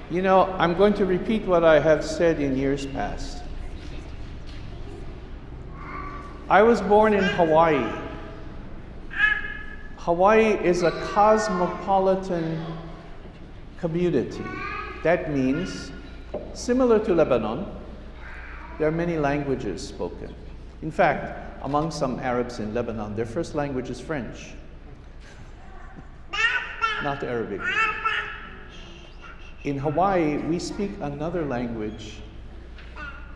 You know, I'm going to repeat what I have said in years past. I was born in Hawaii. Hawaii is a cosmopolitan community. That means, similar to Lebanon, there are many languages spoken. In fact, among some Arabs in Lebanon, their first language is French, not Arabic. In Hawaii, we speak another language.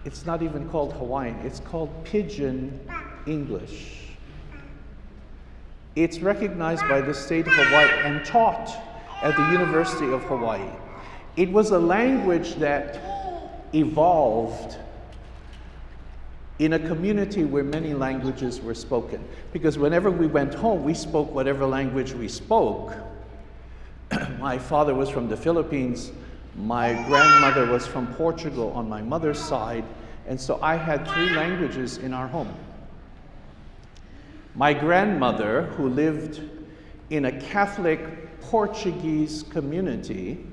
It's not even called Hawaiian, it's called Pidgin English. It's recognized by the state of Hawaii and taught at the University of Hawaii. It was a language that evolved in a community where many languages were spoken. Because whenever we went home, we spoke whatever language we spoke. My father was from the Philippines. My grandmother was from Portugal on my mother's side. And so I had 3 languages in our home. My grandmother, who lived in a Catholic Portuguese community,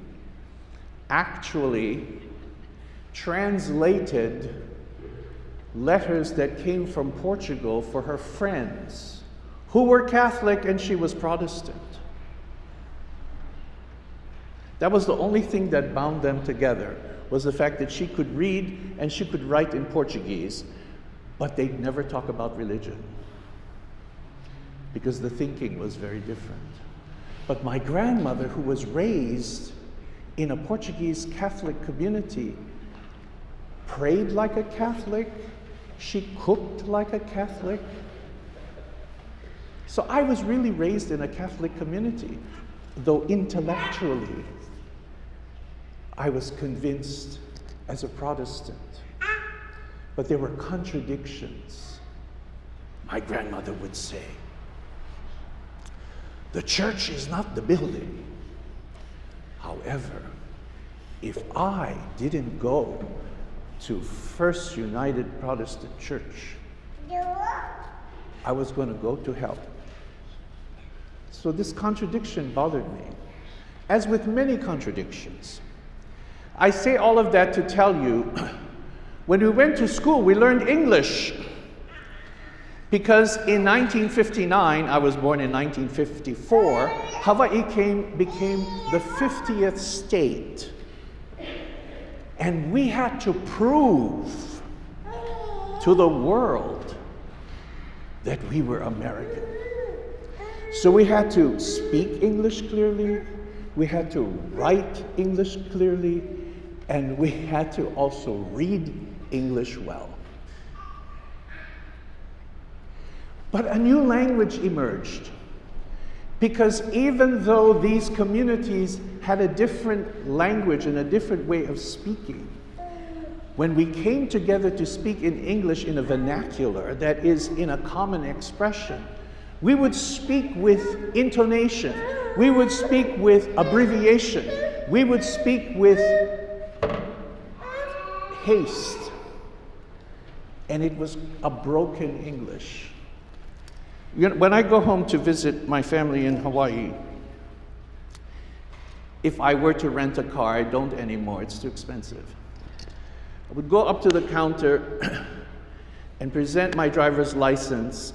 actually translated letters that came from Portugal for her friends who were Catholic and she was Protestant. That was the only thing that bound them together, was the fact that she could read and she could write in Portuguese, but they'd never talk about religion because the thinking was very different. But my grandmother, who was raised in a Portuguese Catholic community, prayed like a Catholic, she cooked like a Catholic. So I was really raised in a Catholic community, though intellectually I was convinced as a Protestant. But there were contradictions. My grandmother would say, the church is not the building. However, if I didn't go to First United Protestant Church, I was going to go to hell. So this contradiction bothered me, as with many contradictions. I say all of that to tell you, when we went to school, we learned English. Because in 1959, I was born in 1954, Hawaii became the 50th state. And we had to prove to the world that we were American. So we had to speak English clearly, we had to write English clearly, and we had to also read English well. But a new language emerged, because even though these communities had a different language and a different way of speaking, when we came together to speak in English in a vernacular, that is, in a common expression, we would speak with intonation, we would speak with abbreviation, we would speak with haste, and it was a broken English. When I go home to visit my family in Hawaii, if I were to rent a car, I don't anymore, it's too expensive. I would go up to the counter and present my driver's license,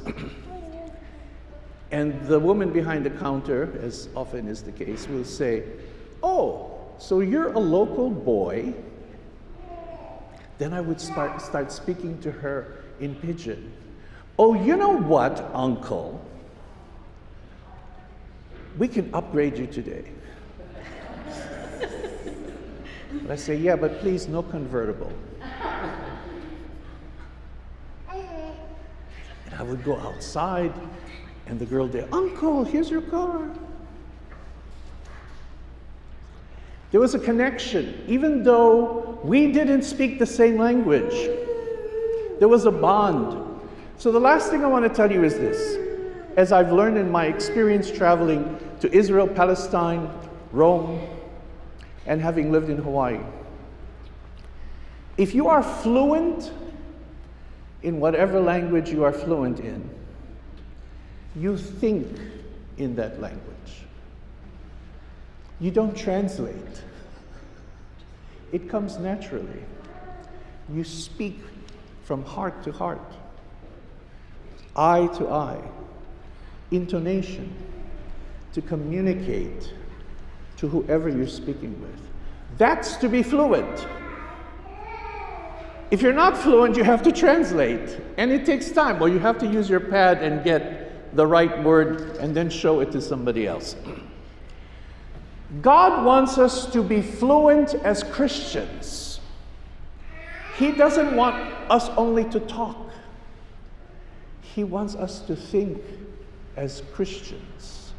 and the woman behind the counter, as often is the case, will say, "Oh, so you're a local boy?" Then I would start speaking to her in Pidgin. "Oh, you know what, Uncle? We can upgrade you today." But I say, "Yeah, but please, no convertible." And I would go outside, and the girl there, "Uncle, here's your car." There was a connection, even though we didn't speak the same language. There was a bond. So the last thing I want to tell you is this. As I've learned in my experience traveling to Israel, Palestine, Rome, and having lived in Hawaii, if you are fluent in whatever language you are fluent in, you think in that language. You don't translate. It comes naturally. You speak from heart to heart, eye to eye, intonation, to communicate to whoever you're speaking with. That's to be fluent. If you're not fluent, you have to translate, and it takes time, or you have to use your pad and get the right word and then show it to somebody else. God wants us to be fluent as Christians. He doesn't want us only to talk. He wants us to think as Christians.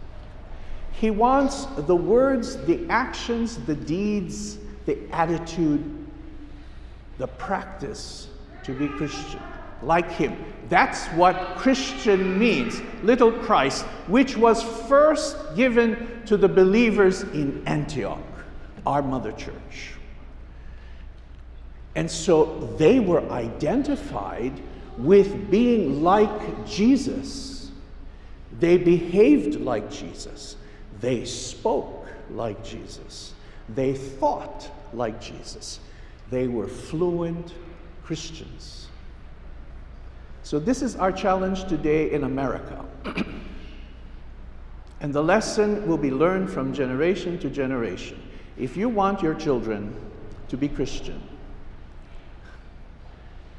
He wants the words, the actions, the deeds, the attitude, the practice to be Christian, like Him. That's what Christian means, little Christ, which was first given to the believers in Antioch, our mother church. And so they were identified with being like Jesus. They behaved like Jesus. They spoke like Jesus. They thought like Jesus. They were fluent Christians. So this is our challenge today in America. And the lesson will be learned from generation to generation. If you want your children to be Christian,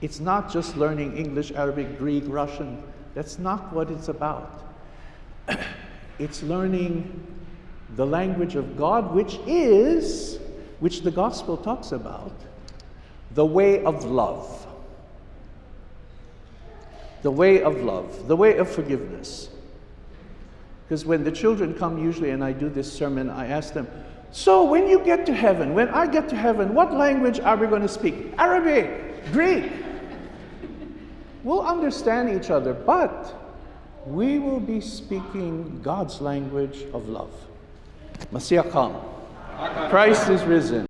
it's not just learning English, Arabic, Greek, Russian. That's not what it's about. It's learning the language of God, which the gospel talks about, the way of love. The way of love, the way of forgiveness. Because when the children come usually and I do this sermon, I ask them, so when you get to heaven, when I get to heaven, what language are we going to speak? Arabic, Greek. We'll understand each other, but we will be speaking God's language of love. Messiah come. Christ is risen.